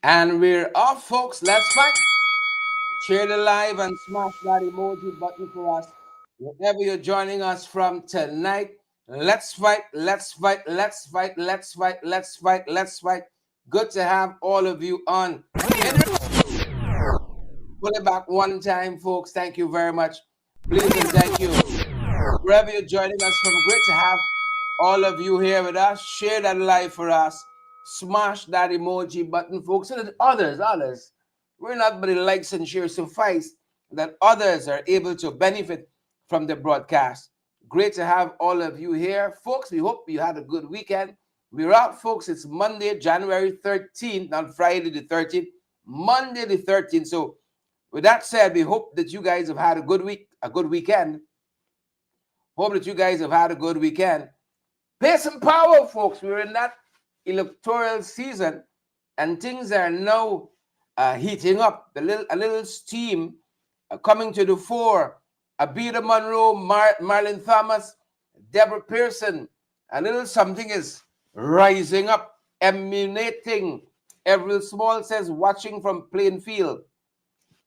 And we're off, folks. Let's fight. Share the live and smash that emoji button for us. Wherever you're joining us from tonight, let's fight, let's fight, let's fight, let's fight, let's fight, let's fight. Good to have all of you on. Pull it back one time, folks. Thank you very much. Please and thank you. Wherever you're joining us from, great to have all of you here with us. Share that live for us. Smash that emoji button, folks. So that others, we're not but the likes and shares suffice that others are able to benefit from the broadcast. Great to have all of you here, folks. We hope you had a good weekend. We're out, folks. It's Monday, January 13th, not Friday the 13th, Monday the 13th. So with that said, we hope that you guys have had a good weekend. Hope that you guys have had a good weekend. Pay some power, folks. We're in that electoral season, and things are now heating up. A little steam coming to the fore. Abida Monroe, Marlon Thomas, Deborah Pearson. A little something is rising up, emanating. Everett Small says, watching from Plainfield,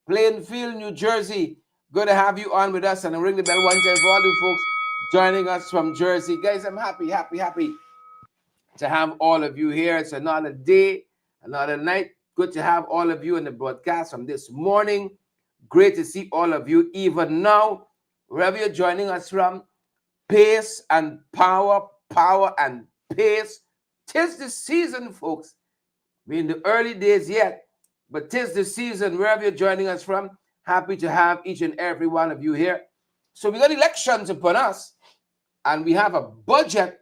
New Jersey. Good to have you on with us, and ring the bell one time for all the folks joining us from Jersey. Guys, I'm happy to have all of you here. It's another day, another night. Good to have all of you in the broadcast from this morning. Great to see all of you even now, wherever you're joining us from. Pace and power and pace. 'Tis the season, folks. We're in the early days yet, but 'tis the season, wherever you're joining us from. Happy to have each and every one of you here. So we got elections upon us, and we have a budget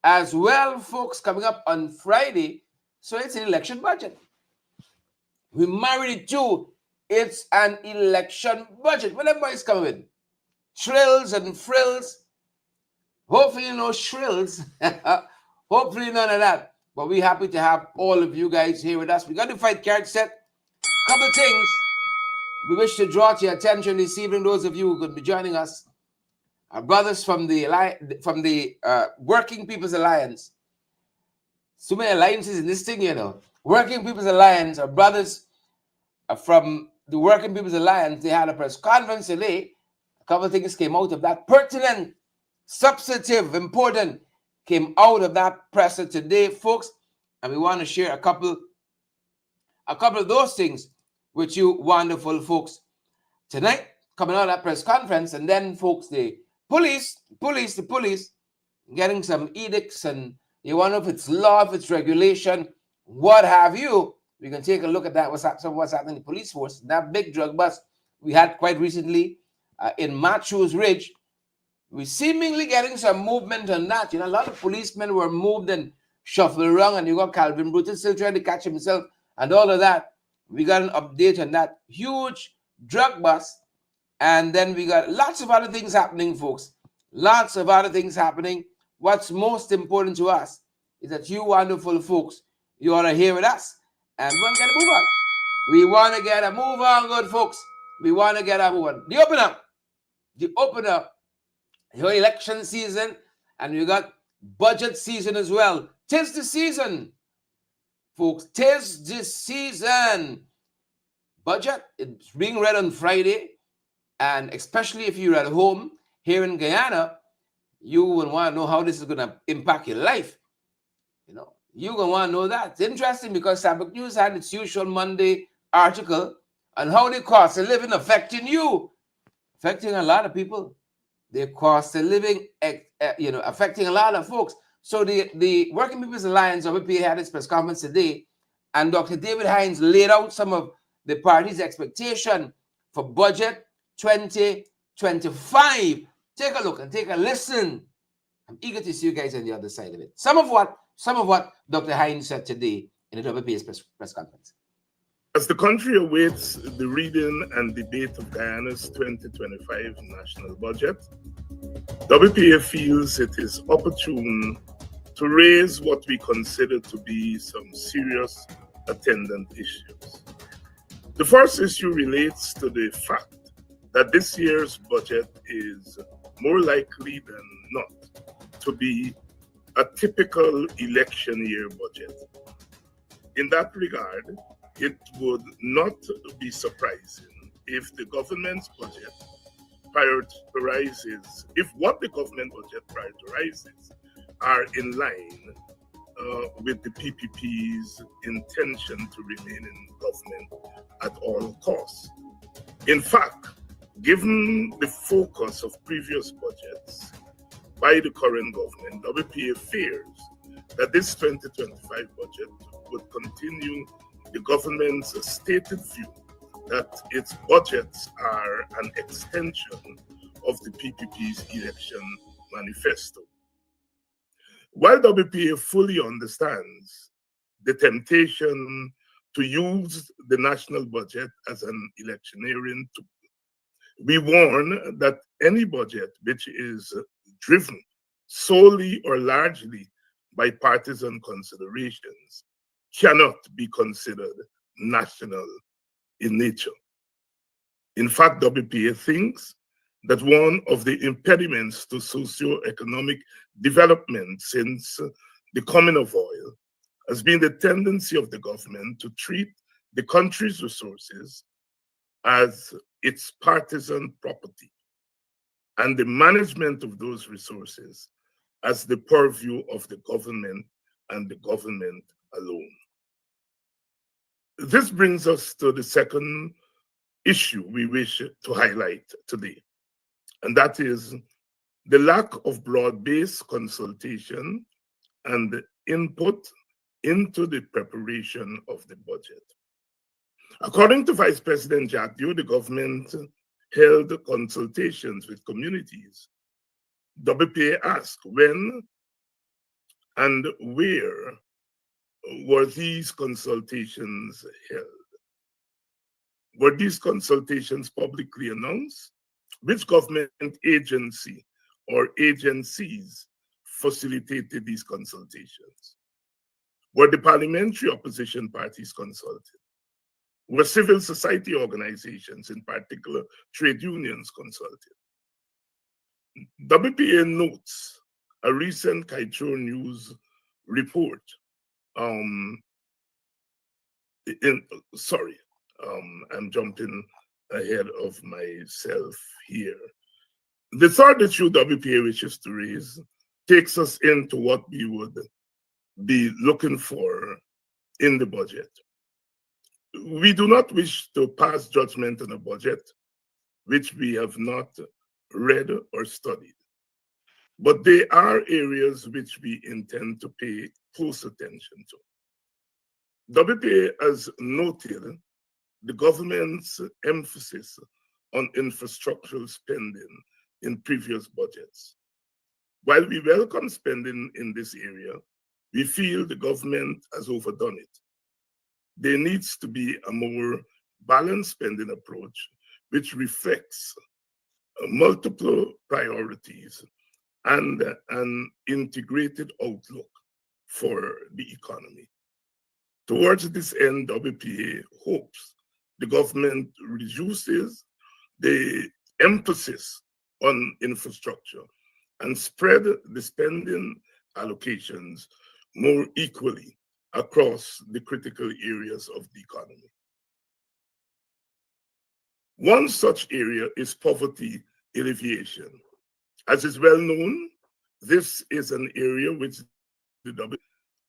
as well, folks, coming up on Friday. So it's an election budget. We married it to, it's an election budget. Whatever is coming in, trills and frills. Hopefully no shrills. Hopefully none of that. But we're happy to have all of you guys here with us. We got the fight card set. Couple things we wish to draw to your attention this evening. Those of you who could be joining us, our brothers from the Working People's Alliance. So many alliances in this thing, you know. Working People's Alliance, our brothers from the Working People's Alliance, they had a press conference today. A couple of things came out of that. Pertinent, substantive, important came out of that press today, folks. And we want to share a couple of those things with you wonderful folks tonight, coming out of that press conference. And then, folks, the police getting some edicts, and you wonder if it's law, if it's regulation, what have you. We can take a look at that, what's happening in the police force. That big drug bust we had quite recently in Matthews Ridge, we seemingly getting some movement on that. You know, a lot of policemen were moved and shuffled around, and you got Calvin Brutus still trying to catch himself and all of that. We got an update on that huge drug bust. And then we got lots of other things happening, folks. Lots of other things happening. What's most important to us is that you wonderful folks, you are here with us. And we want to get a move on. We want to get a move on, good folks. We want to get a move on. The open up, your election season, and we got budget season as well. 'Tis the season, folks. 'Tis the season. Budget, it's being read on Friday. And especially if you're at home here in Guyana, you will want to know how this is going to impact your life. You know, you're going to want to know that. It's interesting because Sabbath News had its usual Monday article on how the cost of living affecting you, affecting a lot of people. The cost of living, affecting a lot of folks. So the Working People's Alliance, WPA, had its press conference today, and Dr. David Hines laid out some of the party's expectation for budget 2025. Take a look and take a listen. I'm eager to see you guys on the other side of it. Some of what Dr. Hines said today in the WPA's press conference. As the country awaits the reading and debate of Guyana's 2025 national budget, WPA feels it is opportune to raise what we consider to be some serious attendant issues. The first issue relates to the fact that this year's budget is more likely than not to be a typical election year budget. In that regard, it would not be surprising if the government's budget prioritizes, if what the government budget prioritizes are in line with the PPP's intention to remain in government at all costs. In fact, given the focus of previous budgets by the current government, WPA fears that this 2025 budget would continue the government's stated view that its budgets are an extension of the PPP's election manifesto. While WPA fully understands the temptation to use the national budget as an electioneering tool, we warn that any budget which is driven solely or largely by partisan considerations cannot be considered national in nature. In fact, WPA thinks that one of the impediments to socio-economic development since the coming of oil has been the tendency of the government to treat the country's resources as its partisan property, and the management of those resources as the purview of the government and the government alone. This brings us to the second issue we wish to highlight today, and that is the lack of broad-based consultation and input into the preparation of the budget. According to Vice President Jack Dew, the government held consultations with communities. WPA asked when and where were these consultations held? Were these consultations publicly announced? Which government agency or agencies facilitated these consultations? Were the parliamentary opposition parties consulted? Were civil society organizations, in particular trade unions, consulted? WPA notes a recent Kaitro News report. I'm jumping ahead of myself here. The third issue WPA wishes to raise takes us into what we would be looking for in the budget. We do not wish to pass judgment on a budget which we have not read or studied, but there are areas which we intend to pay close attention to. WPA has noted the government's emphasis on infrastructural spending in previous budgets. While we welcome spending in this area, we feel the government has overdone it. There needs to be a more balanced spending approach which reflects multiple priorities and an integrated outlook for the economy. Towards this end, WPA hopes the government reduces the emphasis on infrastructure and spread the spending allocations more equally across the critical areas of the economy. One such area is poverty alleviation. As is well known, this is an area which the WPA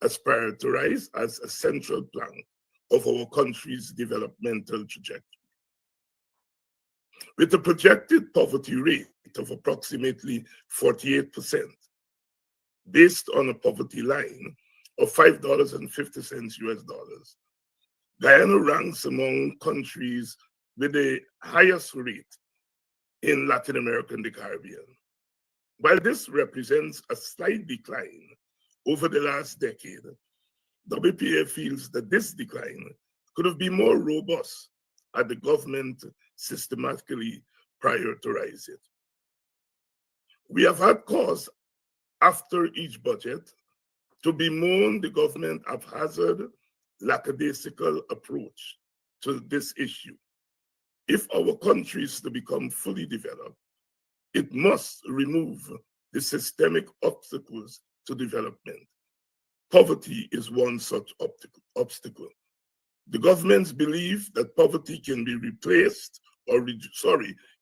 has prioritized as a central plank of our country's developmental trajectory. With a projected poverty rate of approximately 48%, based on a poverty line of $5.50 US, Guyana ranks among countries with the highest rate in Latin America and the Caribbean. While this represents a slight decline over the last decade, WPA feels that this decline could have been more robust had the government systematically prioritized it. We have had cause after each budget to bemoan the government haphazard, lackadaisical approach to this issue. If our country is to become fully developed, it must remove the systemic obstacles to development. Poverty is one such obstacle. The government's belief that poverty can be replaced or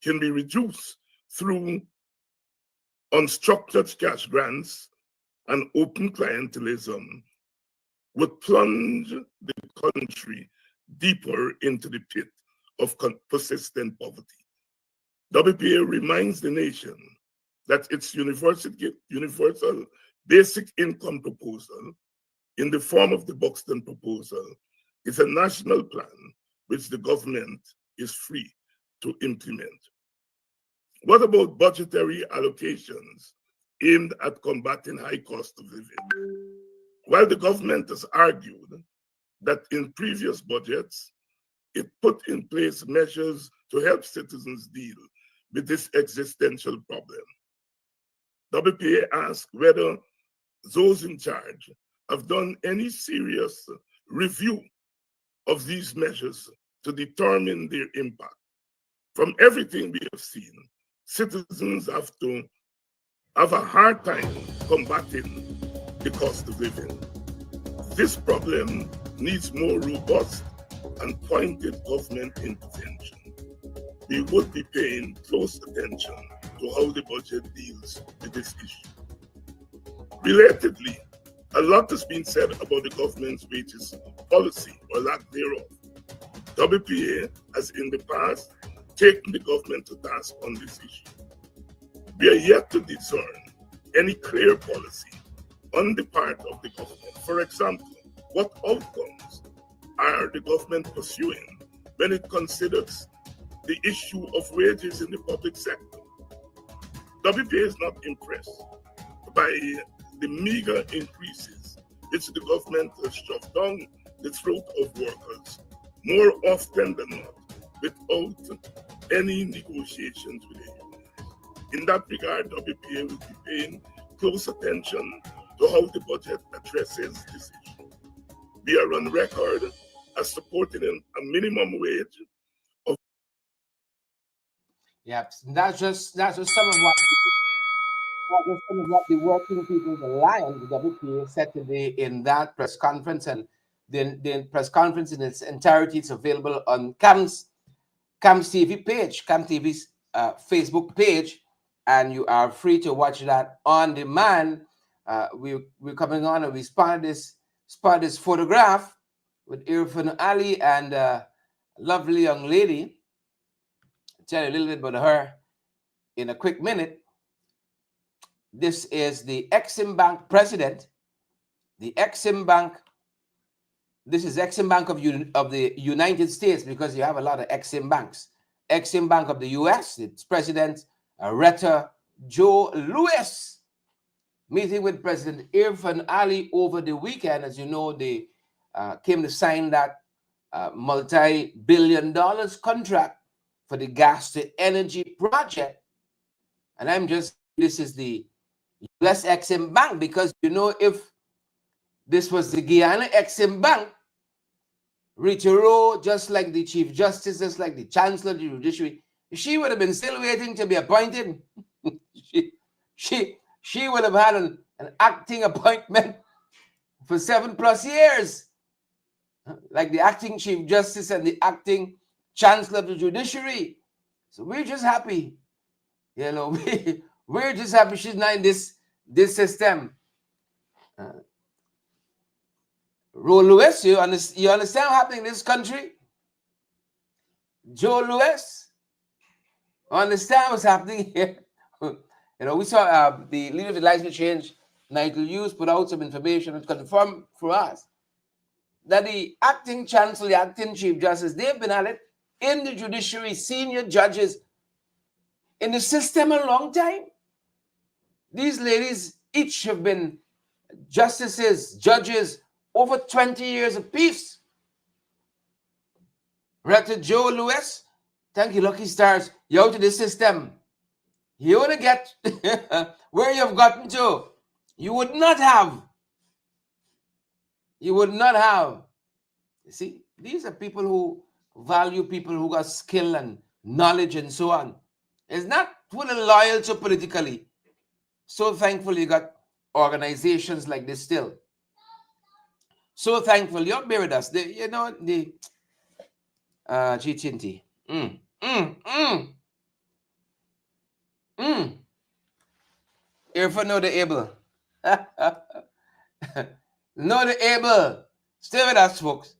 can be reduced through unstructured cash grants and open clientelism would plunge the country deeper into the pit of persistent poverty. WPA reminds the nation that its universal basic income proposal, in the form of the Buxton proposal, is a national plan which the government is free to implement. What about budgetary allocations aimed at combating high cost of living? While the government has argued that in previous budgets, it put in place measures to help citizens deal with this existential problem, WPA asks whether those in charge have done any serious review of these measures to determine their impact. From everything we have seen, citizens have to have a hard time combating the cost of living. This problem needs more robust and pointed government intervention. We would be paying close attention to how the budget deals with this issue. Relatedly, a lot has been said about the government's wages policy or lack thereof. WPA has in the past taken the government to task on this issue. We are yet to discern any clear policy on the part of the government. For example, what outcomes are the government pursuing when it considers the issue of wages in the public sector? WPA is not impressed by the meager increases which the government has shoved down the throat of workers more often than not without any negotiations with the unions. In that regard, WPA will be paying close attention to how the budget addresses this issue. We are on record as supporting a minimum wage of. Yeah, that's just some of what the Working People's Alliance, the WPA, said today in that press conference, and the press conference in its entirety is available on CAM's TV page, CAM TV's Facebook page, and you are free to watch that on demand. We're coming on and we spotted this photograph with Irfan Ali and a lovely young lady. I'll tell you a little bit about her in a quick minute. This is the EXIM Bank president. The EXIM Bank. This is EXIM Bank of the United States, because you have a lot of EXIM banks. EXIM Bank of the U.S. Its president, Retta Joe Lewis, meeting with President Irfan Ali over the weekend. As you know, they came to sign that multi-billion-dollar contract for the gas to energy project. And this is the U.S. EXIM Bank, because you know, if this was the Guyana EXIM Bank, Ritero, just like the Chief Justice, just like the Chancellor of the Judiciary, she would have been still waiting to be appointed. she would have had an acting appointment for 7+ years, like the acting Chief Justice and the acting Chancellor of the Judiciary. So we're just happy, you know, we're just happy she's not in this system. Joe Lewis, you understand what's happening in this country? Joe Lewis, understand what's happening here? You know, we saw the leader of the License Change, Nigel Hughes, put out some information and confirmed for us that the acting chancellor, the acting chief justice, they've been at it in the judiciary, senior judges in the system a long time. These ladies each have been justices, judges, over 20 years apiece. Retta Joe Lewis, thank you, Lucky Stars. You're out of the system. You want to get where you've gotten to. You would not have. You would not have. You see, these are people who value people who got skill and knowledge and so on. It's not fully loyal to politically. So thankfully, you got organizations like this still. So thankful you're here with us. The GTNT. Here for know the able. Know the able. Stay with us, folks.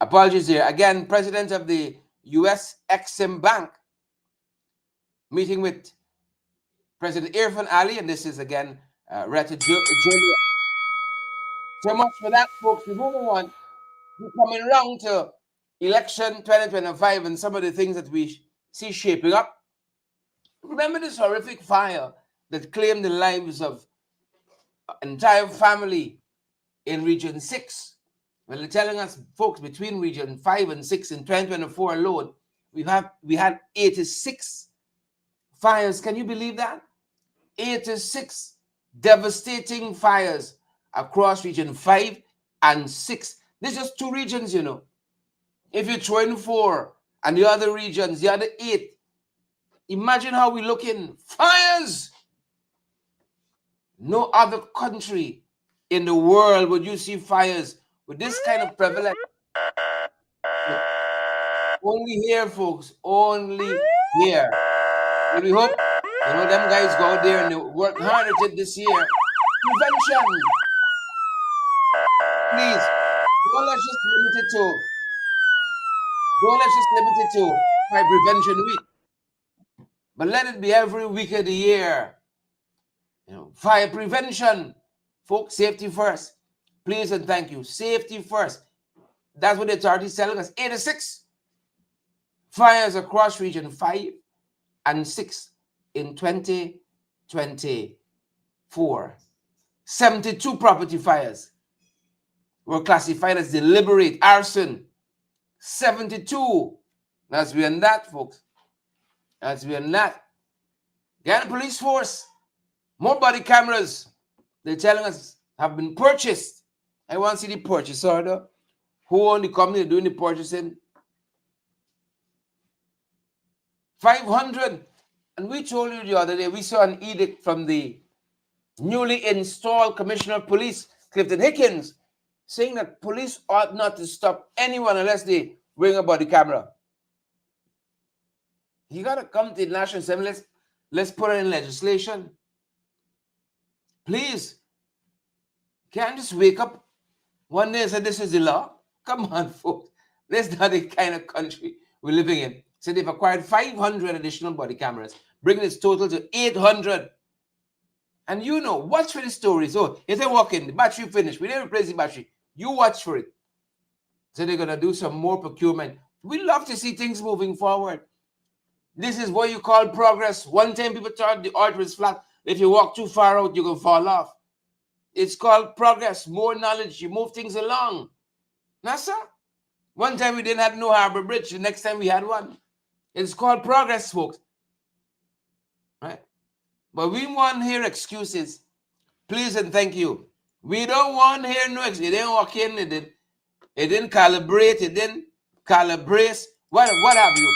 Apologies here. Again, President of the U.S. EXIM Bank meeting with President Irfan Ali, and this is again Retta Julia. So much for that, folks. We're moving on. We're coming around to election 2025 and some of the things that we see shaping up. Remember this horrific fire that claimed the lives of an entire family in Region 6. Well, they're telling us, folks, between Region 5 and 6 in 2024 alone, we had 86 fires. Can you believe that? 86 devastating fires across Region 5 and 6. There's just two regions, you know. If you throw in 4 and the other regions, the other 8, imagine how we look in fires. No other country in the world would you see fires with this kind of prevalence. Only here, folks. Only here. Well, we hope, them guys go out there and they work hard at it this year. Prevention. Please, don't let's just limit it to Fire Prevention Week. But let it be every week of the year. Fire prevention. Folks, safety first. Please and thank you. Safety first. That's what the authority is telling us. 86 fires across Region 5 and 6 in 2024. 72 property fires were classified as deliberate arson. 72. As we are that, folks. As we are that. Guyana Police Force. More body cameras. They're telling us have been purchased. I want to see the purchase order. Who owned the company doing the purchasing? 500. And we told you the other day, we saw an edict from the newly installed Commissioner of Police, Clifton Hickens, saying that police ought not to stop anyone unless they bring a body camera. You got to come to the National Assembly. Let's put it in legislation. Please. Can't just wake up one day and say this is the law. Come on, folks. This is not the kind of country we're living in. So they've acquired 500 additional body cameras, bringing its total to 800. And watch for the story. So if they walk in, the battery finished, we didn't replace the battery. You watch for it. So they're going to do some more procurement. We love to see things moving forward. This is what you call progress. One time people thought the earth was flat. If you walk too far out, you're going to fall off. It's called progress, more knowledge. You move things along. NASA. One time we didn't have no harbor bridge. The next time we had one. It's called progress, folks. Right? But we want to hear excuses. Please and thank you. We don't want to hear no excuses. It didn't walk in. It didn't calibrate. It didn't calibrate. What have you?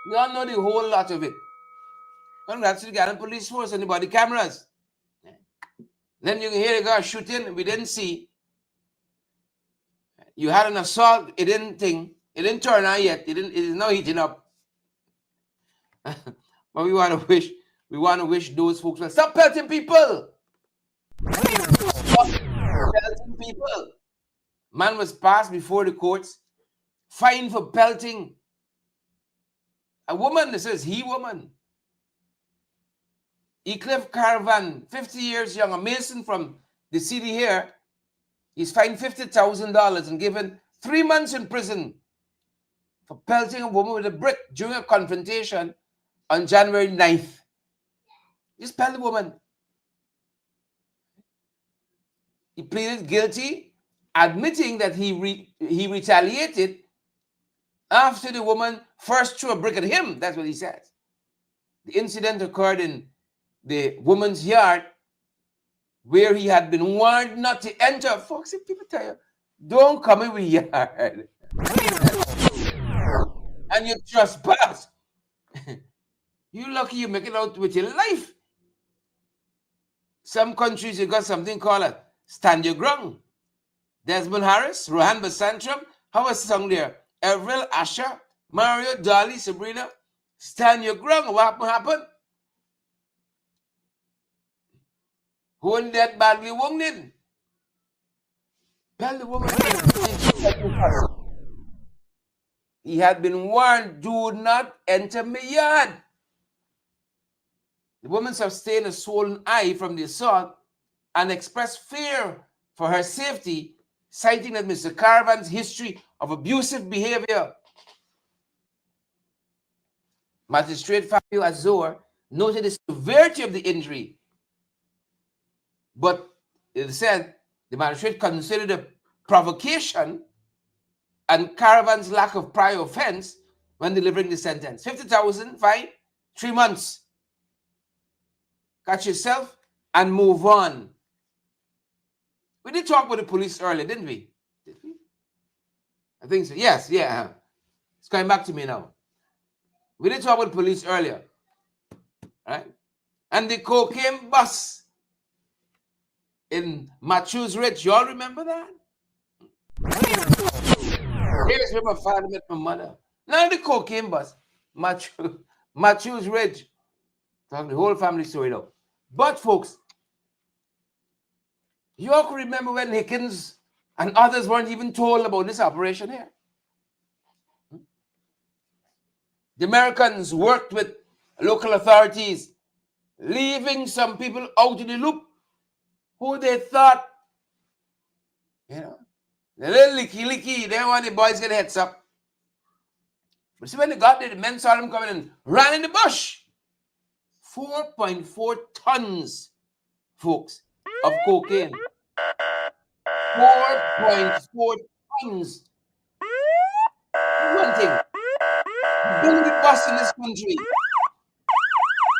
You all know the whole lot of it. Congrats to the Guyana Police Force and the body cameras. Then you can hear the guy shooting. We didn't see. You had an assault. It didn't turn on yet. It is now heating up. But we want to wish those folks well. Stop pelting people. Stop pelting people. Man was passed before the courts, fined for pelting a woman. This says he woman. Ecliff Caravan, 50 years young, a mason from the city here. He's fined $50,000 and given 3 months in prison for pelting a woman with a brick during a confrontation on January 9th. Just pelt the woman. He pleaded guilty, admitting that he retaliated after the woman first threw a brick at him. That's what he says. The incident occurred in the woman's yard where he had been warned not to enter. Folks, if people tell you, don't come in with yard, and you trespass, you lucky you make it out with your life. Some countries, you got something called a stand your ground. Desmond Harris, Rohan Basantram, how was the song there? Avril, Asha, Mario, Dolly, Sabrina, stand your ground. What happened? Who that badly wounded? Tell the woman. He had been warned, do not enter my yard. The woman sustained a swollen eye from the assault and expressed fear for her safety, citing that Mr. Caravan's history of abusive behavior. Magistrate Fabio Azor noted the severity of the injury, but it said the magistrate considered the provocation and Caravan's lack of prior offense when delivering the sentence. 50,000 fine, 3 months. Catch yourself and move on. We did talk with the police earlier, didn't we? Did we? I think so. Yes, yeah. It's coming back to me now. We did talk with the police earlier, right? And the cocaine bus in Matthews Ridge, you all remember that? Here's where my father met my mother. Now the cocaine bus, Matthews Ridge. Talking the whole family story now. But folks, you all can remember when Hickens and others weren't even told about this operation here. The Americans worked with local authorities, leaving some people out in the loop who they thought, you know, the little licky, they want the boys get heads up. But see, when they got there, the men saw them coming and ran in the bush. 4.4 tons, folks, of cocaine. 4.4 tons. One thing, build the bus in this country.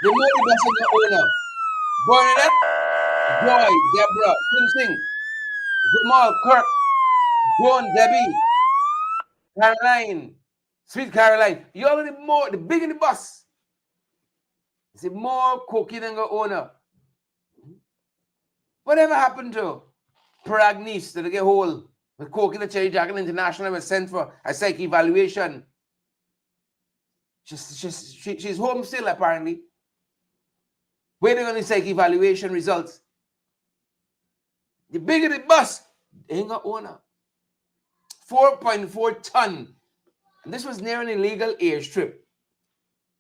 The money bus in the owner. Bernadette, Joy, Deborah, Sing, Jamal, Kirk, Joan, Debbie, Caroline, Sweet Caroline. You already more, the bigger the bus. It's more cocaine than the owner. Whatever happened to Pragnice that they get hold with cocaine at Cherry Jacket International was sent for a psych evaluation. She's home still, apparently. Waiting on the psych evaluation results. The bigger the bus, they ain't got owner. 4.4 ton. And this was near an illegal airstrip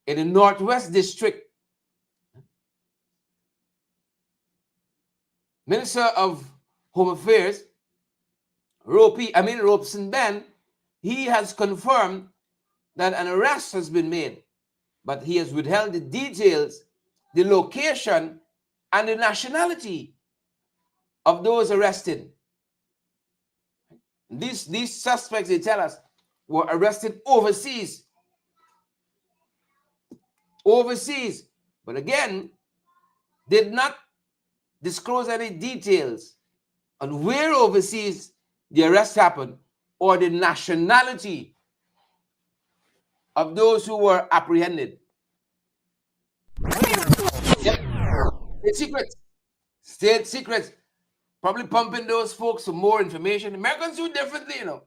in the Northwest District. Minister of Home Affairs, Robeson Ben, he has confirmed that an arrest has been made, but he has withheld the details, the location, and the nationality of those arrested. These suspects, they tell us, were arrested overseas. Overseas. But again, did not disclose any details on where overseas the arrest happened or the nationality of those who were apprehended. Yep. State secrets. State secrets. Probably pumping those folks for more information. Americans do it differently, you know.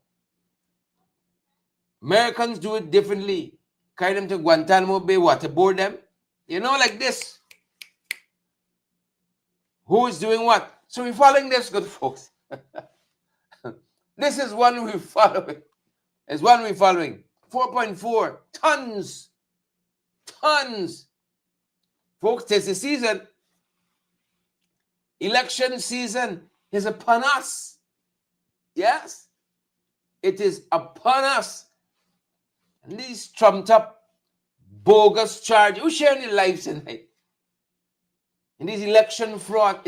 Americans do it differently. Carry them to Guantanamo Bay, waterboard them. You know, like this. Who is doing what? So we're following this, good folks. This is one we're following. It's one we're following. 4.4 tons. Tons. Folks, this is season. Election season is upon us. Yes? It is upon us. And these trumped up, bogus charges. Who's sharing their lives tonight? In the election fraud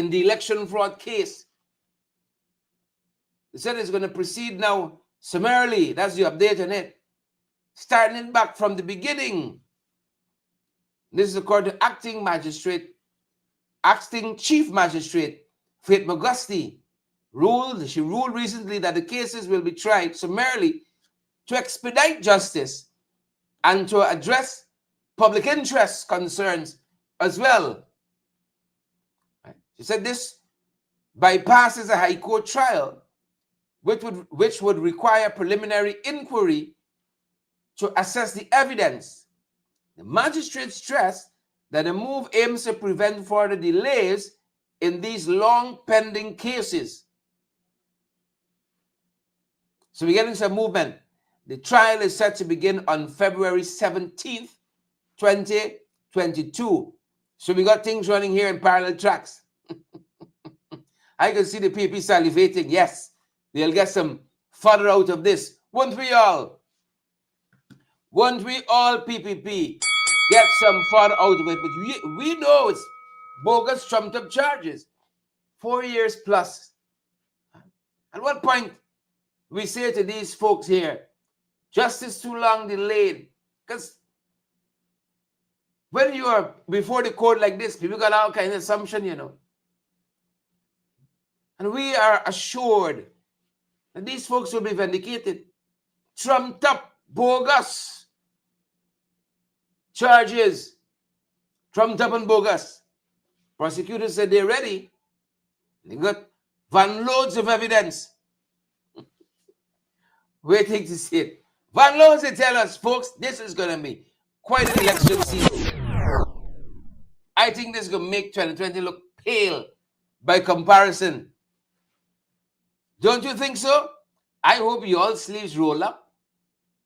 case, they said it's going to proceed now summarily. That's the update on it. Starting it back from the beginning. This is according to acting chief magistrate Faith Magusti she ruled recently that the cases will be tried summarily to expedite justice and to address public interest concerns as well. She said this bypasses a High Court trial, which would require preliminary inquiry to assess the evidence. The magistrate stressed that the move aims to prevent further delays in these long pending cases. So we're getting some movement. The trial is set to begin on February 17th, 2022. So we got things running here in parallel tracks. I can see the PP salivating. Yes, they'll get some further out of this. Won't we all? Won't we all, PPP, get some further out of it? But we know it's bogus, trumped up charges. 4 years plus. At what point we say to these folks here, justice too long delayed? Because when you are before the court like this, people got all kinds of assumption, you know. And we are assured that these folks will be vindicated. Trumped up, bogus charges. Trumped up and bogus. Prosecutors said they're ready. They got van loads of evidence. Waiting to see it. Van loads to tell us, folks, this is going to be quite an election season. I think this is going to make 2020 look pale by comparison. Don't you think so? I hope you all sleeves roll up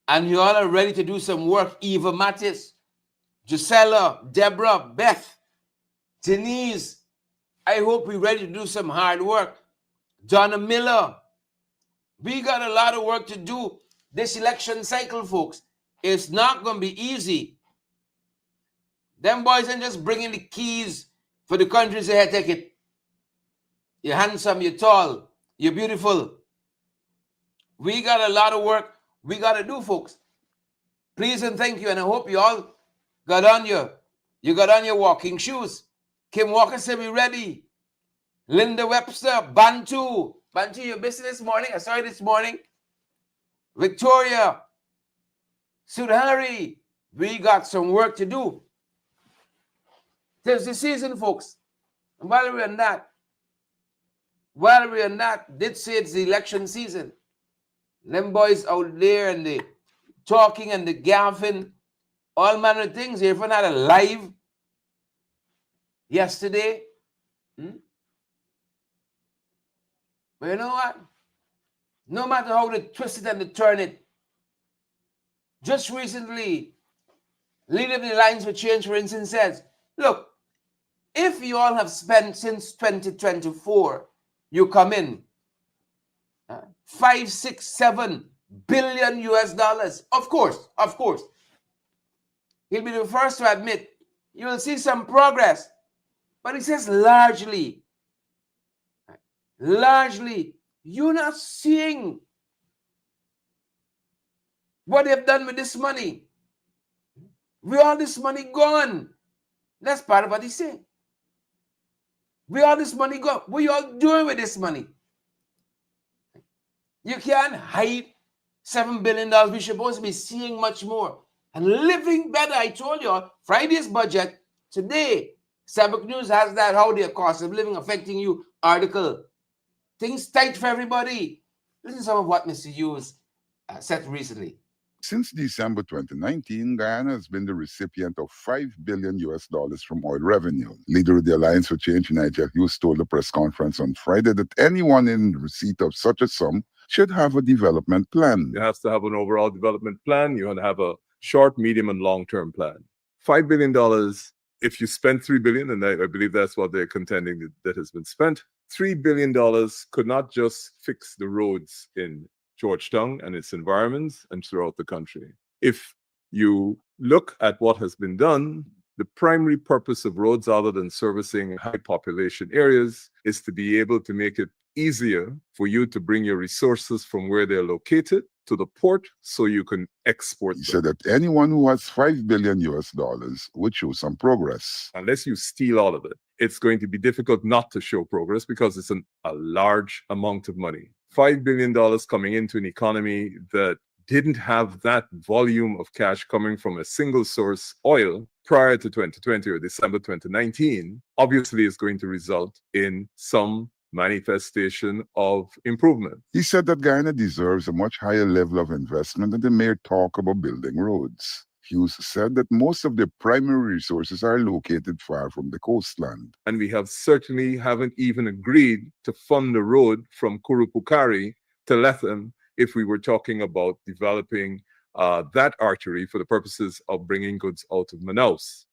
and you all are ready to do some work. Eva Mattis, Gisela, Deborah, Beth, Denise. I hope we're ready to do some hard work. Donna Miller. We got a lot of work to do this election cycle, folks. It's not going to be easy. Them boys ain't just bringing the keys for the country say, hey, take it. You're handsome, you're tall, you're beautiful. We got a lot of work we got to do, folks. Please and thank you. And I hope you all got on your walking shoes. Kim Walker said we ready. Linda Webster, Bantu, you're busy this morning. I saw you this morning. Victoria, Sudhari, we got some work to do. There's the season, folks. And while we're not, did say it's the election season. Them boys out there and the talking and the gaffing, all manner of things. If we're not alive yesterday, but you know what? No matter how they twist it and they turn it, just recently, Leader of the Alliance for Change, for instance, says, look, if you all have spent since 2024, you come in 5, 6, 7 billion US dollars. Of course. He'll be the first to admit you will see some progress. But he says largely, you're not seeing what they've done with this money. Where all this money gone? That's part of what he's saying. Where all this money gone? What are you all doing with this money? You can't hide $7 billion. We're supposed to be seeing much more and living better. I told you all, Friday's budget today. Sabbath News has that how their cost of living affecting you article. Things tight for everybody. Listen to some of what Mr. Hughes said recently. Since December 2019, Guyana has been the recipient of $5 billion from oil revenue. Leader of the Alliance for Change, Nigel Hughes, told the press conference on Friday that anyone in receipt of such a sum should have a development plan. You have to have an overall development plan. You want to have a short, medium, and long-term plan. $5 billion, if you spend $3 billion, and I believe that's what they're contending that has been spent, $3 billion could not just fix the roads in Georgetown and its environments and throughout the country. If you look at what has been done, the primary purpose of roads, other than servicing high population areas, is to be able to make it easier for you to bring your resources from where they're located to the port so you can export them. He said that anyone who has $5 billion would show some progress. Unless you steal all of it. it's going to be difficult not to show progress because it's a large amount of money. $5 billion coming into an economy that didn't have that volume of cash coming from a single source oil prior to 2020 or December 2019, obviously is going to result in some manifestation of improvement. He said that Guyana deserves a much higher level of investment than the mere talk about building roads. Hughes said that most of the primary resources are located far from the coastland. And we certainly haven't even agreed to fund the road from Kurupukari to Lethem if we were talking about developing that artery for the purposes of bringing goods out of Manaus.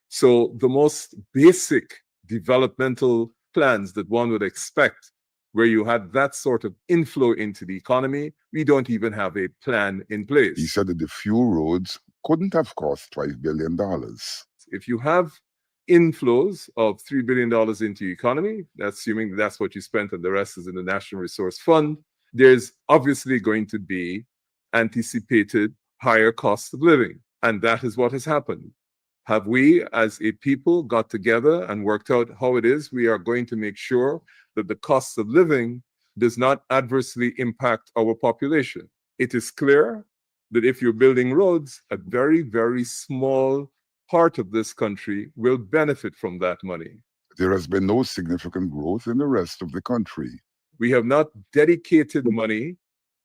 So the most basic developmental plans that one would expect where you had that sort of inflow into the economy, we don't even have a plan in place. He said that the few roads couldn't have cost $5 billion. If you have inflows of $3 billion into the economy, assuming that's what you spent and the rest is in the National Resource Fund, there's obviously going to be anticipated higher cost of living. And that is what has happened. Have we as a people got together and worked out how it is we are going to make sure that the cost of living does not adversely impact our population? It is clear that if you're building roads, a very, very small part of this country will benefit from that money. There has been no significant growth in the rest of the country. We have not dedicated money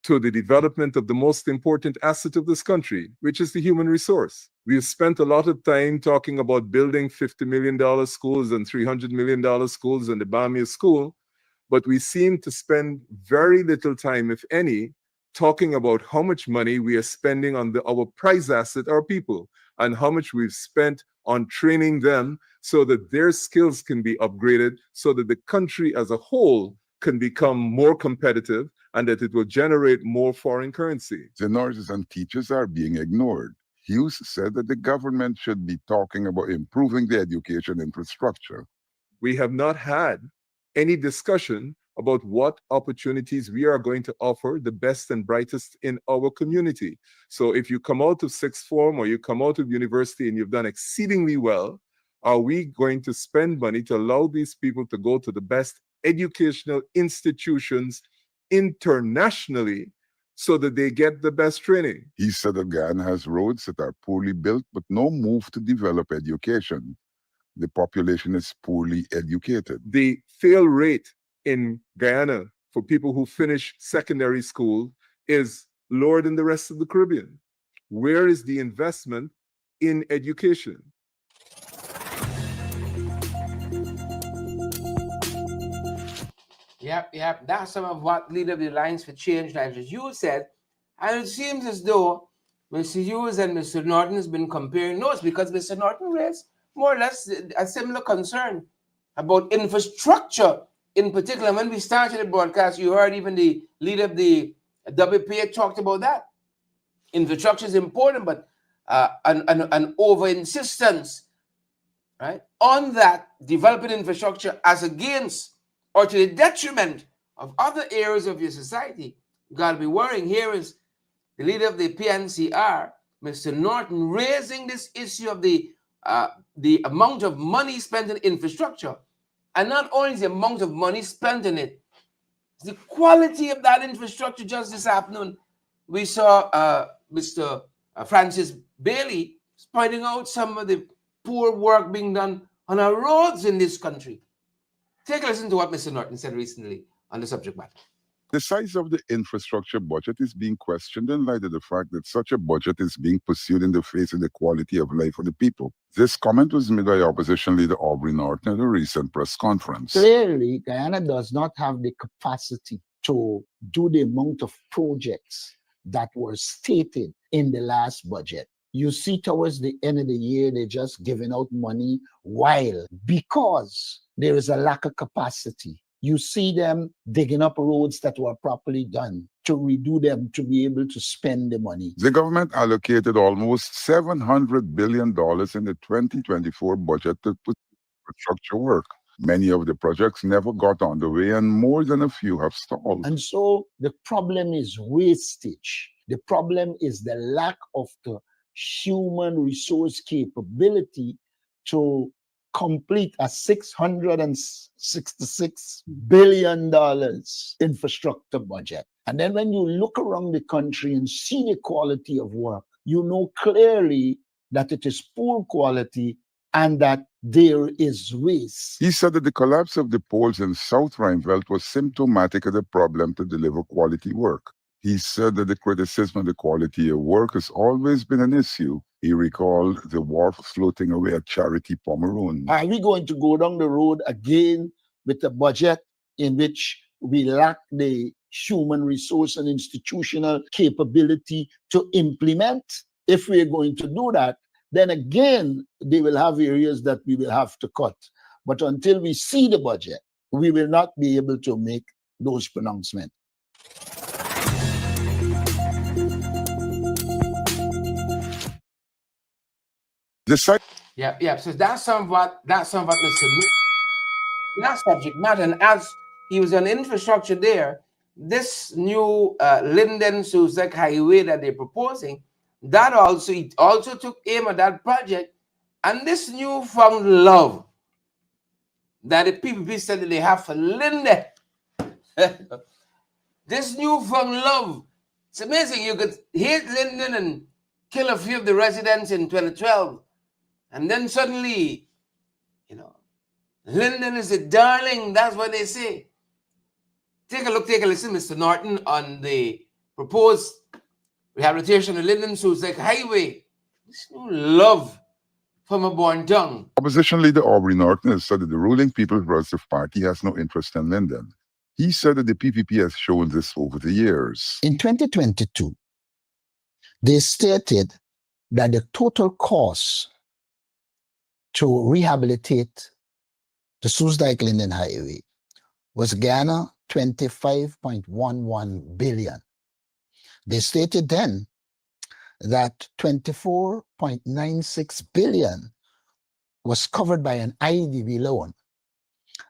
to the development of the most important asset of this country, which is the human resource. We have spent a lot of time talking about building $50 million schools and $300 million schools and the Bamia School, but we seem to spend very little time, if any, talking about how much money we are spending on our prize asset, our people, and how much we've spent on training them so that their skills can be upgraded, so that the country as a whole can become more competitive and that it will generate more foreign currency. The nurses and teachers are being ignored. Hughes said that the government should be talking about improving the education infrastructure. We have not had any discussion about what opportunities we are going to offer the best and brightest in our community. So if you come out of sixth form or you come out of university and you've done exceedingly well, are we going to spend money to allow these people to go to the best educational institutions internationally so that they get the best training? He said that Guyana has roads that are poorly built, but no move to develop education. The population is poorly educated. The fail rate in Guyana for people who finish secondary school is lower than the rest of the Caribbean. Where is the investment in education? Yep. That's some of what Leader of the Alliance for Change, Nigel Hughes, said. And it seems as though Mr. Hughes and Mr. Norton has been comparing notes because Mr. Norton raised more or less a similar concern about infrastructure in particular. When we started the broadcast, you heard even the leader of the WPA talked about that. Infrastructure is important, but an over-insistence, right, on that developing infrastructure as against or to the detriment of other areas of your society, you got to be worrying. Here is the leader of the PNCR, Mr. Norton, raising this issue of the amount of money spent in infrastructure. And not only the amount of money spent in it, the quality of that infrastructure. Just this afternoon, we saw Mr. Francis Bailey pointing out some of the poor work being done on our roads in this country. Take a listen to what Mr. Norton said recently on the subject matter. The size of the infrastructure budget is being questioned in light of the fact that such a budget is being pursued in the face of the quality of life of the people. This comment was made by Opposition Leader Aubrey Norton at a recent press conference. Clearly, Guyana does not have the capacity to do the amount of projects that were stated in the last budget. You see towards the end of the year, they're just giving out money because there is a lack of capacity. You see them digging up roads that were properly done to redo them to be able to spend the money. The government allocated almost $700 billion in the 2024 budget to put infrastructure work. Many of the projects never got underway and more than a few have stalled. And so the problem is wastage. The problem is the lack of the human resource capability to complete a $666 billion infrastructure budget. And then when you look around the country and see the quality of work, you know clearly that it is poor quality and that there is waste. He said that the collapse of the poles in South Rheinfeldt was symptomatic of the problem to deliver quality work. He said that the criticism of the quality of work has always been an issue. He recalled the wharf floating away at Charity Pomeroon. Are we going to go down the road again with a budget in which we lack the human resource and institutional capability to implement? If we're going to do that, then again, they will have areas that we will have to cut. But until we see the budget, we will not be able to make those pronouncements. Yeah. So that's somewhat Mr. That subject matter. And as he was on infrastructure there, this new Linden-Soesdyke Highway that they're proposing, that also took aim at that project. And this newfound love that the PPP said that they have for Linden, this newfound love, it's amazing. You could hate Linden and kill a few of the residents in 2012, and then suddenly, Linden is a darling. That's what they say. Take a listen, Mr. Norton, on the proposed rehabilitation of Linden-Soesdyke Highway. This new love from a born tongue. Opposition leader Aubrey Norton has said that the ruling People's Progressive Party has no interest in Linden. He said that the PPP has shown this over the years. In 2022, they stated that the total cost to rehabilitate the Soesdyke Linden Highway was Guyana 25.11 billion. They stated then that 24.96 billion was covered by an IDB loan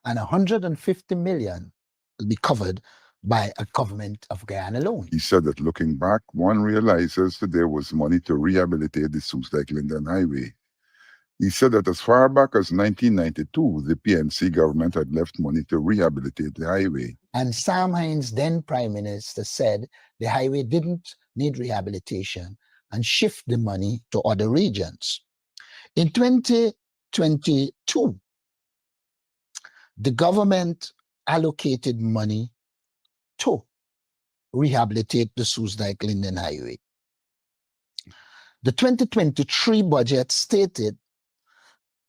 and 150 million will be covered by a government of Guyana loan. He said that looking back, one realizes that there was money to rehabilitate the Soesdyke Linden Highway. He said that as far back as 1992, the PNC government had left money to rehabilitate the highway. And Sam Hines, then Prime Minister, said the highway didn't need rehabilitation and shift the money to other regions. In 2022, the government allocated money to rehabilitate the Soesdyke Linden Highway. The 2023 budget stated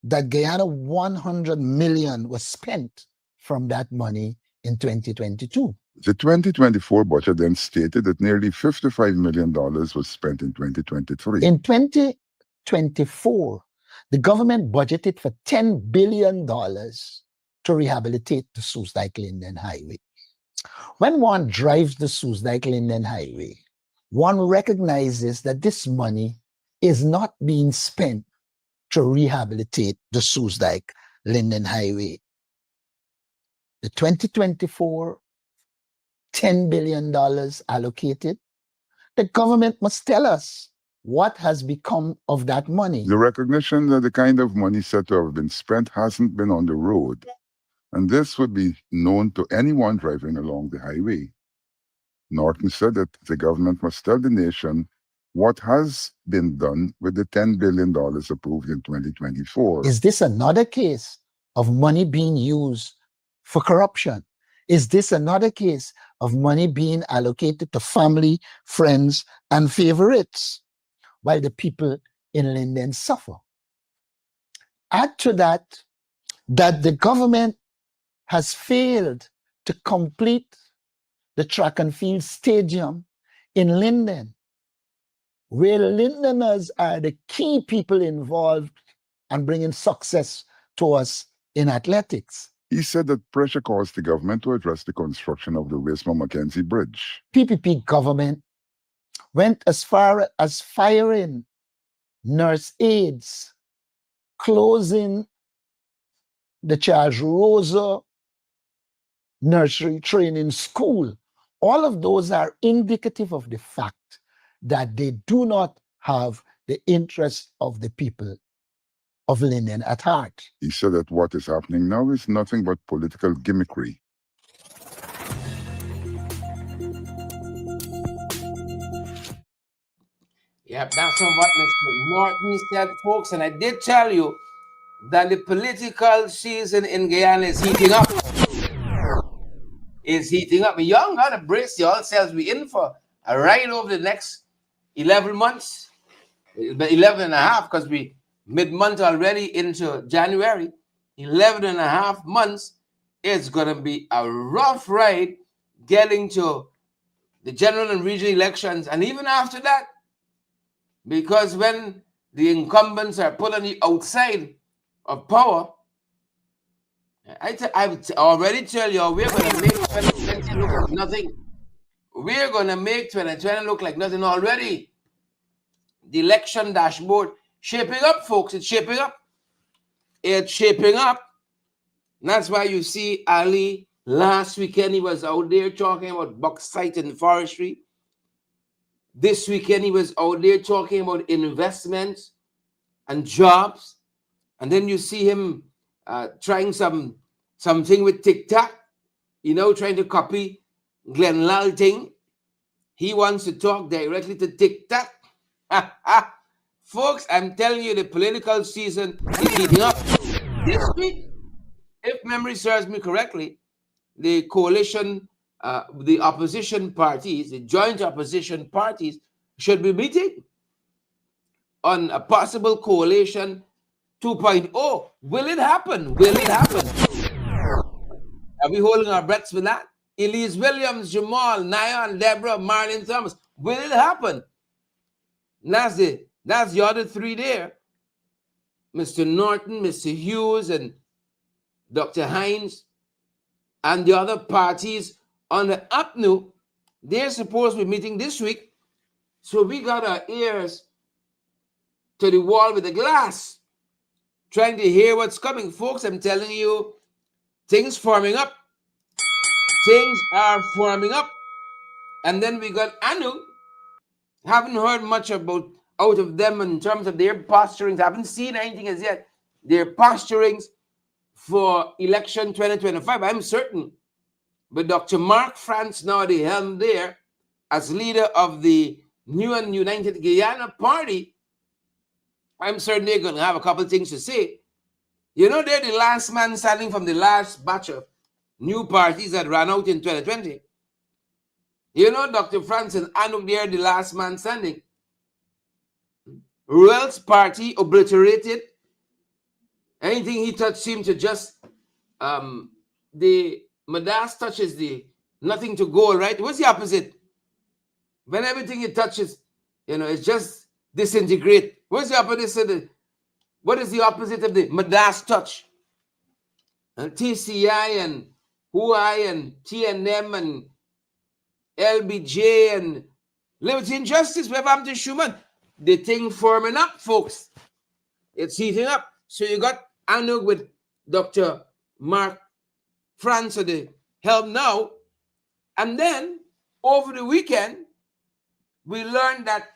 that Guyana 100 million was spent from that money in 2022. The 2024 budget then stated that nearly $55 million was spent in 2023. In 2024, the government budgeted for $10 billion to rehabilitate the Soesdyke Linden Highway. When one drives the Soesdyke Linden Highway, one recognizes that this money is not being spent to rehabilitate the Soesdyke Linden Highway. The 2024 $10 billion allocated, the government must tell us what has become of that money. The recognition that the kind of money said to have been spent hasn't been on the road, and this would be known to anyone driving along the highway. Norton said that the government must tell the nation what has been done with the $10 billion approved in 2024. Is this another case of money being used for corruption? Is this another case of money being allocated to family, friends, and favorites, while the people in Linden suffer? Add to that, that the government has failed to complete the track and field stadium in Linden, where Lindeners are the key people involved and bringing success to us in athletics. He said that pressure caused the government to address the construction of the Wismar-Mackenzie Bridge. PPP government went as far as firing nurse aides, closing the Charles Rosa nursery training school. All of those are indicative of the fact that they do not have the interest of the people of Linden at heart. He said that what is happening now is nothing but political gimmickry. Yep, that's what Mr. Norton said, folks. And I did tell you that the political season in Guyana is heating up. It's heating up. You all got to brace yourselves. We in for a ride over the next 11 months, 11 and a half, because we mid-month already into January. 11 and a half months. It's going to be a rough ride getting to the general and regional elections. And even after that, because when the incumbents are put on the outside of power, I would already tell you, we're going to make 2020 look like nothing. We're going to make 2020 look like nothing already. The election dashboard shaping up, folks. It's shaping up. It's shaping up. And that's why you see Ali last weekend, he was out there talking about bauxite and forestry. This weekend, he was out there talking about investments and jobs. And then you see him trying something with TikTok, trying to copy Glenn Lal thing. He wants to talk directly to TikTok. Folks, I'm telling you, the political season is heating up. This week, if memory serves me correctly, the coalition, the opposition parties, the joint opposition parties should be meeting on a possible coalition 2.0. Will it happen? Will it happen? Are we holding our breaths for that? Elise Williams, Jamal, Nyan, Deborah, Marlon Thomas. Will it happen? And that's the other three there. Mr. Norton, Mr. Hughes, and Dr. Hines, and the other parties on the UPNU, they're supposed to be meeting this week. So we got our ears to the wall with the glass, trying to hear what's coming. Folks, I'm telling you, things forming up. Things are forming up. And then we got ANU. Haven't heard much out of them in terms of their posturings. Haven't seen anything as yet. Their posturings for election 2025, I'm certain. But Dr. Mark France, now at the helm there, as leader of the new and united Guyana party, I'm certain they're going to have a couple of things to say. They're the last man standing from the last batch of new parties that ran out in 2020. Dr. France and ANU, they're the last man standing. Ruel's party obliterated. Anything he touched seemed to just, the Midas touches the nothing to gold, right? What's the opposite? When everything it touches, it's just disintegrate. What's the opposite? What is the opposite of the Midas touch? And TCI and HUI and TNM and LBJ and Liberty and Justice, we have to Schumann. The thing forming up, folks. It's heating up. So you got ANU with Dr. Mark France at the helm now. And then over the weekend, we learned that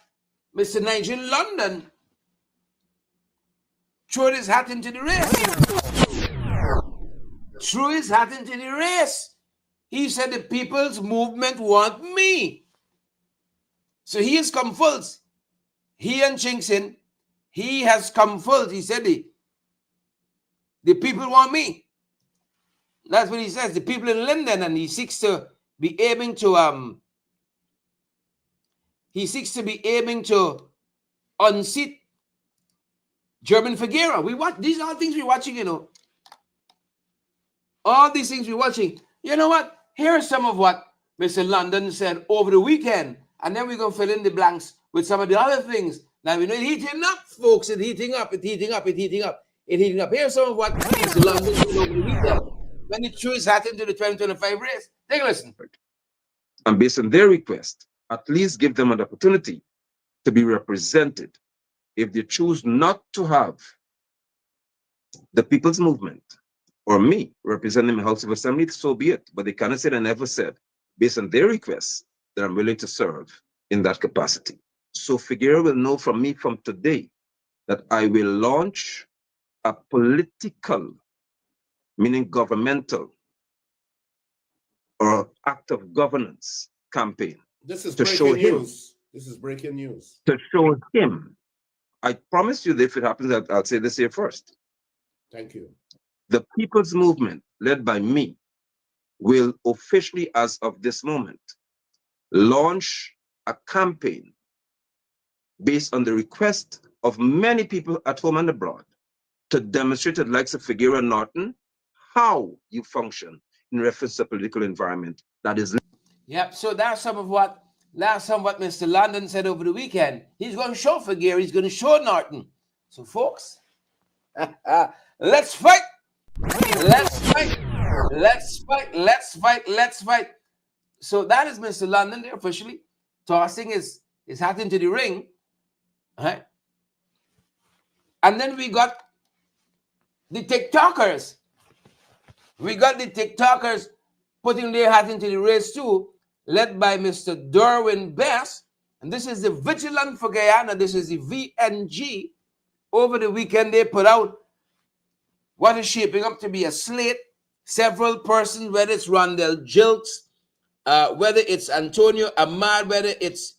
Mr. Nigel London threw his hat into the race. Threw his hat into the race. He said the people's movement want me. So he has come full. He and Chinkson, he has come full. He said the people want me. That's what he says. The people in Linden, and he seeks to be aiming to unseat German Figuera. We watch these are all things we're watching, All these things we're watching. You know what? Here's some of what Mr. London said over the weekend, and then we're gonna fill in the blanks with some of the other things. Now we know it's heating up, folks. It's heating up. It's heating up. It's heating up. It's heating up. Here's some of what Mr. London said over the weekend when he threw his hat into the 2025 race. Take a listen. And based on their request, at least give them an opportunity to be represented. If they choose not to have the people's movement or me representing the House of Assembly, so be it. But they cannot say they never said, based on their requests, that I'm willing to serve in that capacity. So Figueroa will know from me from today that I will launch a political, meaning governmental, or act of governance campaign This is to show breaking him, news. This is breaking news. to show him. I promise you that if it happens, I'll say this here first. Thank you. The people's movement, led by me, will officially, as of this moment, launch a campaign based on the request of many people at home and abroad to demonstrate to the likes of Figueroa and Norton how you function in reference to a political environment that is. Yep. So that's some of what Mr. London said over the weekend. He's going to show Figueroa. He's going to show Norton. So, folks, let's fight. Let's fight. Let's fight. Let's fight. Let's fight. So that is Mr. London there officially tossing his hat into the ring. All right. And then we got the TikTokers. We got the TikTokers putting their hat into the race too, led by Mr. Derwin Best. And this is the Vigilant for Guyana. This is the VNG. Over the weekend, they put out what is shaping up to be a slate. Several persons, whether it's Rondell Jilks, whether it's Antonio Ahmad, whether it's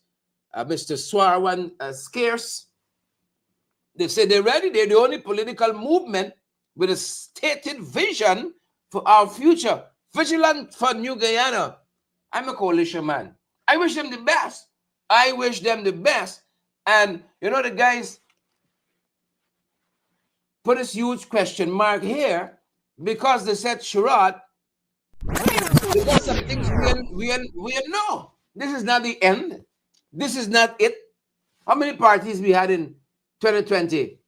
Mr. Swarwan Scarce. They say they're ready. They're the only political movement with a stated vision for our future. Vigilant for New Guyana. I'm a coalition man. I wish them the best. I wish them the best. And, you know, the guys put this huge question mark here because they said, Sherod, because some things we know. This is not the end. This is not it. How many parties we had in 2020?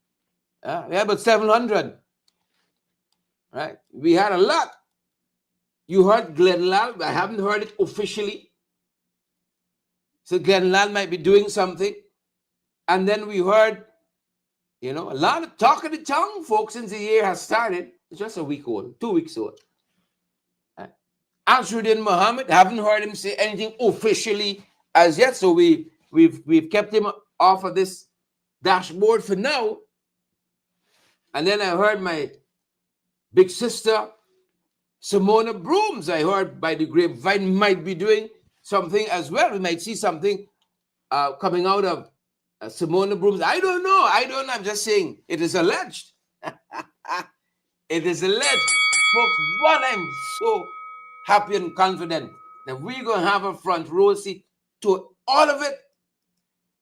We had about 700. Right? We had a lot. You heard Glenlal. I haven't heard it officially. So Glenlal might be doing something. And then we heard, you know, a lot of talk of the tongue, folks, since the year has started. It's just a week old, 2 weeks old. Ansruddin Muhammad, haven't heard him say anything officially as yet. So we've kept him off of this dashboard for now. And then I heard my big sister, Simona Brooms, I heard by the grapevine, might be doing something as well. We might see something coming out of Simona Brooms. I don't know. I'm just saying it is alleged. It is alleged. Folks, what I'm so happy and confident that we're going to have a front row seat to all of it.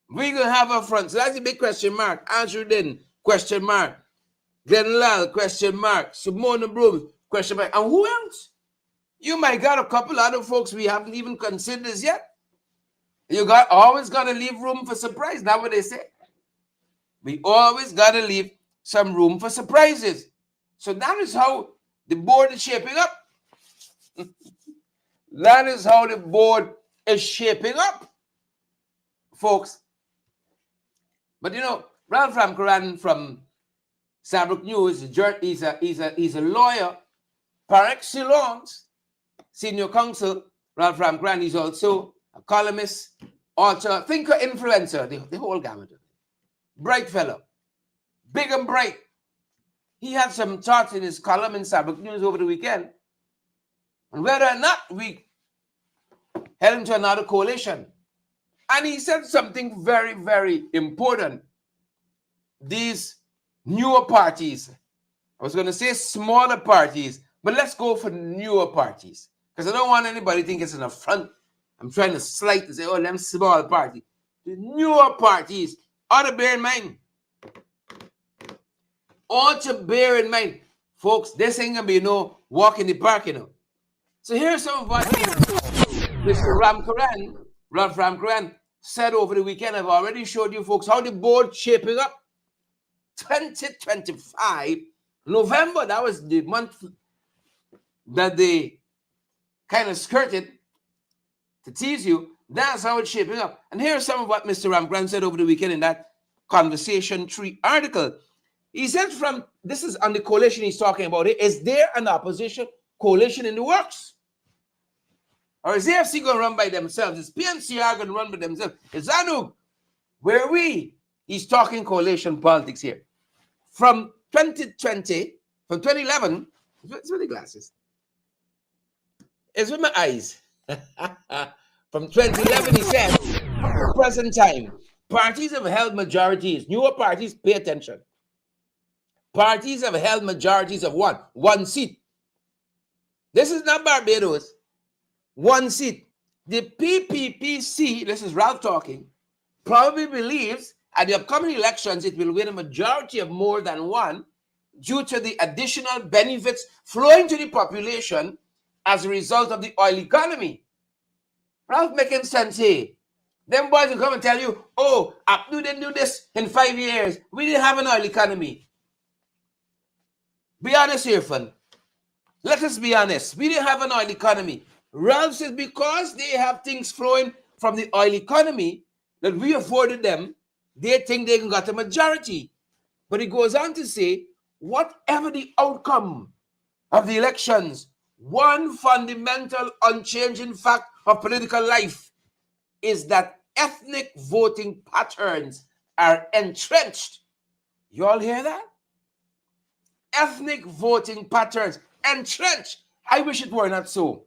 We're going to have a front. So that's a big question mark. Ansruddin, question mark. Glenlal, question mark. Simona Brooms, question mark. And who else? You might got a couple other folks we haven't even considered as yet. You always got to leave room for surprise. That's what they say. We always got to leave some room for surprises. So that is how the board is shaping up. That is how the board is shaping up, folks. But you know, Ralph Ramkaran from Saarbrück News, he's a lawyer par excellence, senior counsel. Ralph Ramkaran, he's also a columnist, author, thinker, influencer, the whole gamut. Bright fellow, big and bright. He had some thoughts in his column in Saarbrück News over the weekend on whether or not we head into another coalition. And he said something very, very important. These newer parties, I was going to say smaller parties, but let's go for newer parties. Because I don't want anybody to think it's an affront. I'm trying to slight and say, oh, them small parties. The newer parties ought to bear in mind. Ought to bear in mind. Folks, this ain't going to be no walk in the park, you know. So here's some of what Mr. Ralph Ramkaran, said over the weekend. I've already showed you folks how the board shaping up. 2025, November, that was the month that they kind of skirted to tease you. That's how it's shaping up. And here's some of what Mr. Ramkaran said over the weekend in that Conversation 3 article. He said this is on the coalition he's talking about. Is there an opposition coalition in the works? Or is AFC going to run by themselves? Is PNCR going to run by themselves? Is ANUG? Where are we? He's talking coalition politics here. From 2020, from 2011, it's with the glasses. It's with my eyes. From 2011, he said, up to present time, parties have held majorities. Newer parties, pay attention. Parties have held majorities of one seat. This is not Barbados. One seat. The PPPC, this is Ralph talking, probably believes at the upcoming elections it will win a majority of more than one due to the additional benefits flowing to the population as a result of the oil economy. Ralph making sense here. Them boys will come and tell you, oh, APNU didn't do this in 5 years. We didn't have an oil economy. Be honest here, fun. Let us be honest. We didn't have an oil economy. Ralph says because they have things flowing from the oil economy that we afforded them, they think they got a majority. But he goes on to say, whatever the outcome of the elections, one fundamental unchanging fact of political life is that ethnic voting patterns are entrenched. You all hear that? Ethnic voting patterns entrenched. I wish it were not so.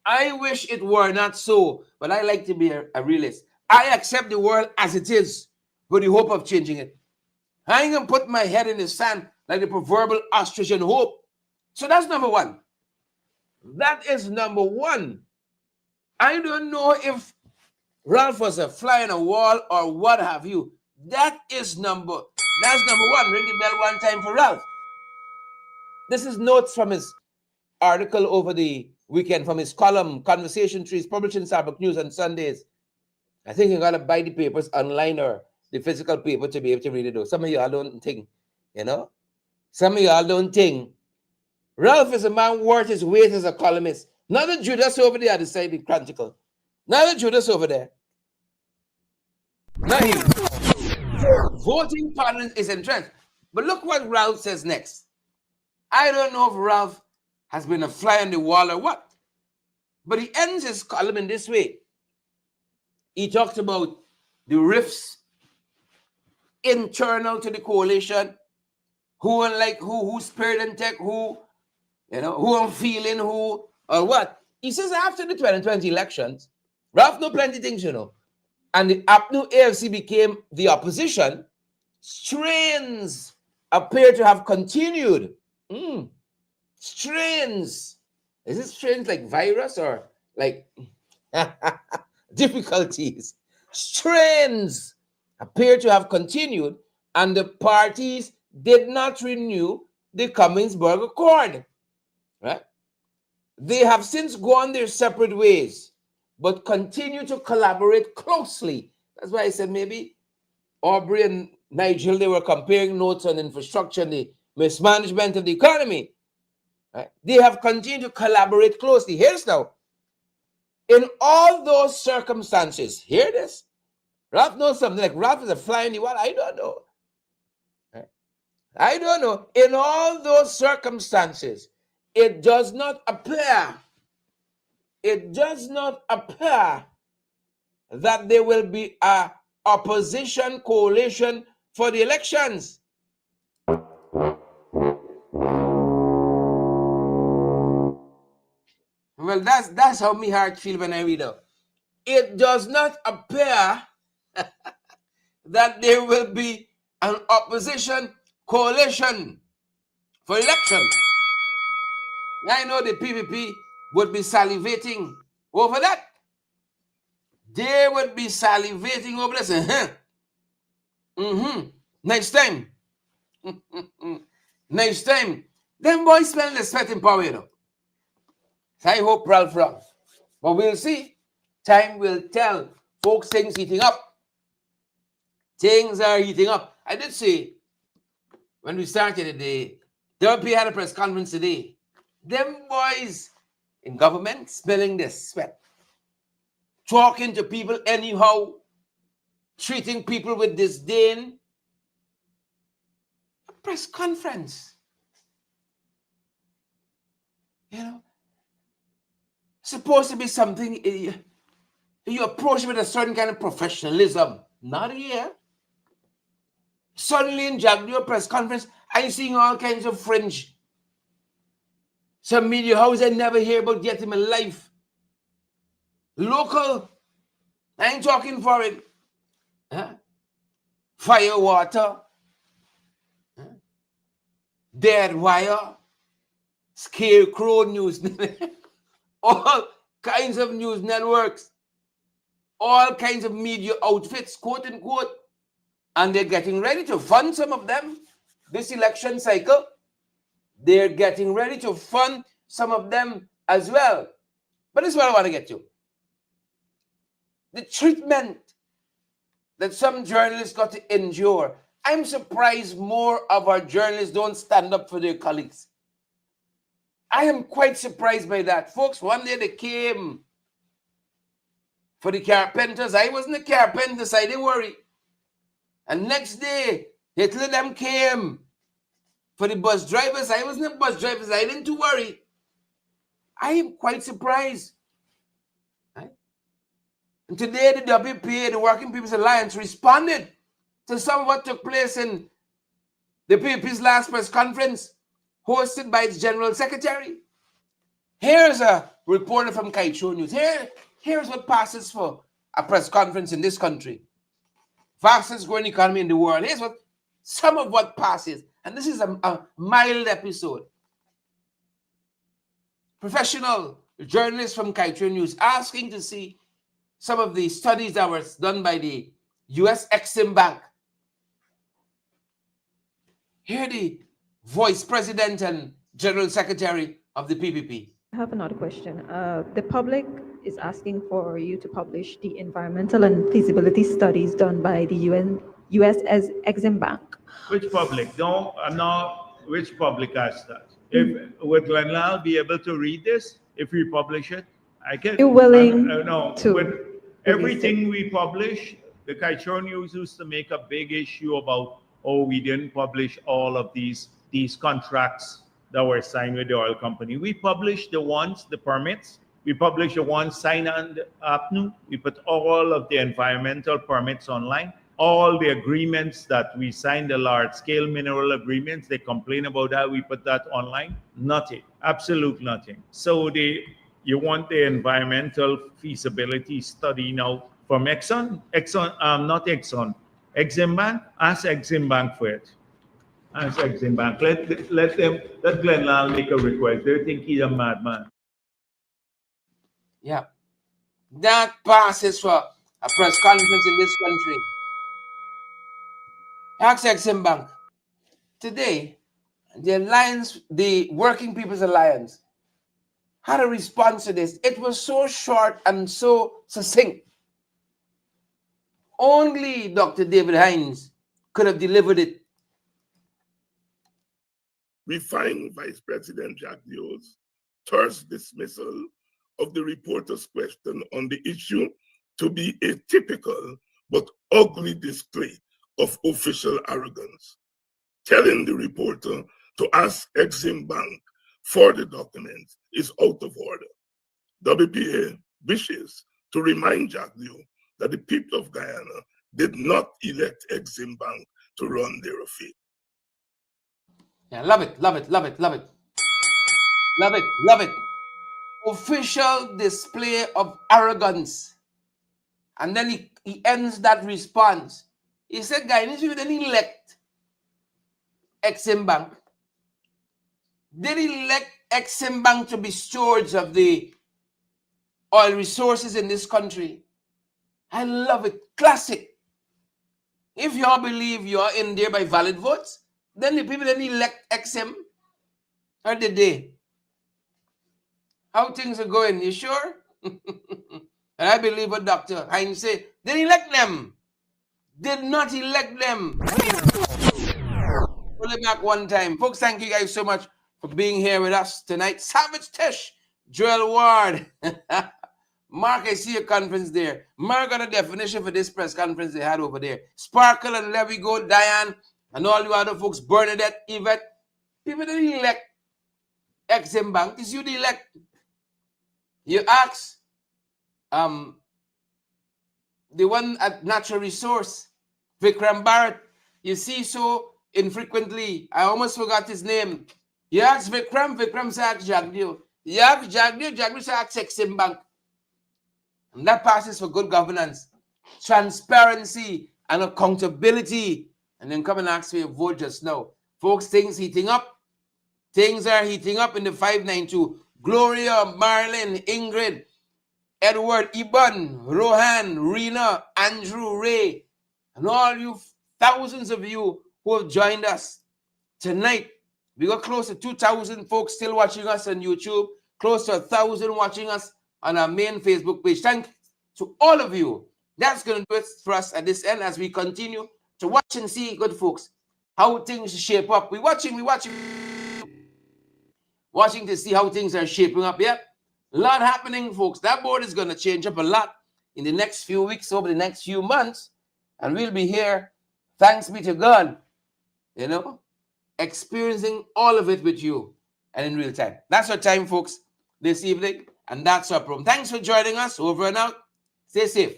I wish it were not so, but I like to be a realist. I accept the world as it is with the hope of changing it. I ain't gonna put my head in the sand like the proverbial ostrich and hope. So that's number one. That is number one. I don't know if Ralph was a fly on a wall or what have you. That's number one. Ring the bell one time for Ralph. This is notes from his article over the weekend, from his column, Conversation Trees, published in Starbuck News on Sundays. I think you gotta buy the papers online or the physical paper to be able to read it. Though some of y'all don't think, some of y'all don't think Ralph is a man worth his weight as a columnist. Not the Judas over there, the side, the Chronicle. Not the Judas over there. Not him. Voting patterns is entrenched. But look what Ralph says next. I don't know if Ralph has been a fly on the wall or what. But he ends his column in this way. He talks about the rifts internal to the coalition, who and like who spirit and tech, who I'm feeling, who or what. He says after the 2020 elections, Ralph know plenty things, and the APNU AFC became the opposition. Strains appear to have continued. Strains. Is it strains like virus or like difficulties? Strains appear to have continued, and the parties did not renew the Cummingsburg Accord. Right? They have since gone their separate ways, but continue to collaborate closely. That's why I said maybe Aubrey and Nigel, they were comparing notes on infrastructure and the mismanagement of the economy. Right? They have continued to collaborate closely. Here's now. In all those circumstances, hear this. Ralph knows something like Ralph is a fly in the wall. I don't know. Right? I don't know. In all those circumstances, it does not appear that there will be a opposition coalition for the elections. Well, that's how my heart feels when I read it. It does not appear that there will be an opposition coalition for election. I know the PPP would be salivating over that. They would be salivating over this. Next time. Next time. Them boys smelling the sweat in power, So I hope Ralph. But we'll see. Time will tell. Folks, things heating up. Things are heating up. I did say, when we started today, WP had a press conference today. Them boys in government smelling the sweat. Talking to people anyhow. Treating people with disdain. A press conference. Supposed to be something you approach with a certain kind of professionalism. Not here. Suddenly in Jaguar press conference, I'm seeing all kinds of fringe. Some media house I never hear about yet in my life. Local, I ain't talking for it. Huh? Fire, water, huh? Dead wire, scarecrow news, all kinds of news networks, all kinds of media outfits, quote unquote, and they're getting ready to fund some of them this election cycle. They're getting ready to fund some of them as well. But this is what I want to get to. The treatment that some journalists got to endure. I'm surprised more of our journalists don't stand up for their colleagues. I am quite surprised by that. Folks, one day they came for the carpenters. I wasn't a carpenter, so I didn't worry. And next day, Hitler them came for the bus drivers. I wasn't a bus driver, so I didn't too worry. I am quite surprised. Right? And today, the WPA, the Working People's Alliance, responded to some of what took place in the PPP's last press conference, hosted by its General Secretary. Here's a reporter from Kaicho News. Here's what passes for a press conference in this country. Fastest growing economy in the world. Here's what some of what passes. And this is a mild episode. Professional journalists from Kaicho News asking to see some of the studies that were done by the US EXIM Bank. Here the Vice President and General Secretary of the PPP. I have another question. The public is asking for you to publish the environmental and feasibility studies done by the US EXIM Bank. Which public? No, I'm not. Which public asked that? Would Glenlal be able to read this if we publish it? I can. You're willing no, to with everything we publish, the Kaichor News used to make a big issue about, oh, we didn't publish all of these contracts that were signed with the oil company. We published the ones, the permits. We published the ones signed on the APNU. We put all of the environmental permits online. All the agreements that we signed, the large-scale mineral agreements, they complain about that. We put that online. Nothing, absolute nothing. So you want the environmental feasibility study now from Exxon, not Exxon, EXIM Bank. Ask EXIM Bank for it. Ask EXIM Bank. Let Glenlal make a request. They think he's a madman. Yeah, that passes for a press conference in this country. Ask EXIM Bank. Today, the Alliance, the Working People's Alliance, had a response to this. It was so short and so succinct. Only Dr. David Hines could have delivered it. We find Vice President Jack Dio's terse dismissal of the reporter's question on the issue to be a typical but ugly display of official arrogance, telling the reporter to ask EXIM Bank for the documents is out of order. WPA wishes to remind Jack Dio that the people of Guyana did not elect EXIM Bank to run their affairs. Yeah, love it, love it, love it, love it. Love it, love it. Official display of arrogance. And then he ends that response. He said, Guyanese people didn't elect EXIM Bank. They didn't elect EXIM Bank to be stewards of the oil resources in this country. I love it. Classic. If y'all believe you're in there by valid votes, then the people didn't elect EXIM. Or did they? How things are going, you sure? And I believe what Dr. Hines said. They didn't elect them. Did not elect them. Pull it back one time. Folks, thank you guys so much for being here with us tonight. Savage Tish, Joel Ward. Mark, I see your conference there. Mark got a definition for this press conference they had over there. Sparkle and Levy Go, Diane, and all you other folks, Bernadette, Yvette. People didn't elect EXIM Bank. It's you the elect. You ask the one at Natural Resource, Vikram Barrett, you see so infrequently. I almost forgot his name. Yaks Vikram Sak Jagdio. Yak Jagdio Sak EXIM Bank. And that passes for good governance, transparency, and accountability. And then come and ask for your vote just now. Folks, things heating up. Things are heating up in the 592. Gloria, Marilyn, Ingrid, Edward, Iban, Rohan, Rena, Andrew, Ray, and all you thousands of you who have joined us tonight. We got close to 2,000 folks still watching us on YouTube, close to 1,000 watching us on our main Facebook page. Thank to all of you. That's going to do it for us at this end as we continue to watch and see, good folks, how things shape up. We're watching to see how things are shaping up. Yep. A lot happening, folks. That board is going to change up a lot in the next few weeks, over the next few months. And we'll be here, thanks be to God, experiencing all of it with you and in real time. That's our time, folks, this evening. And that's our program. Thanks for joining us. Over and out. Stay safe.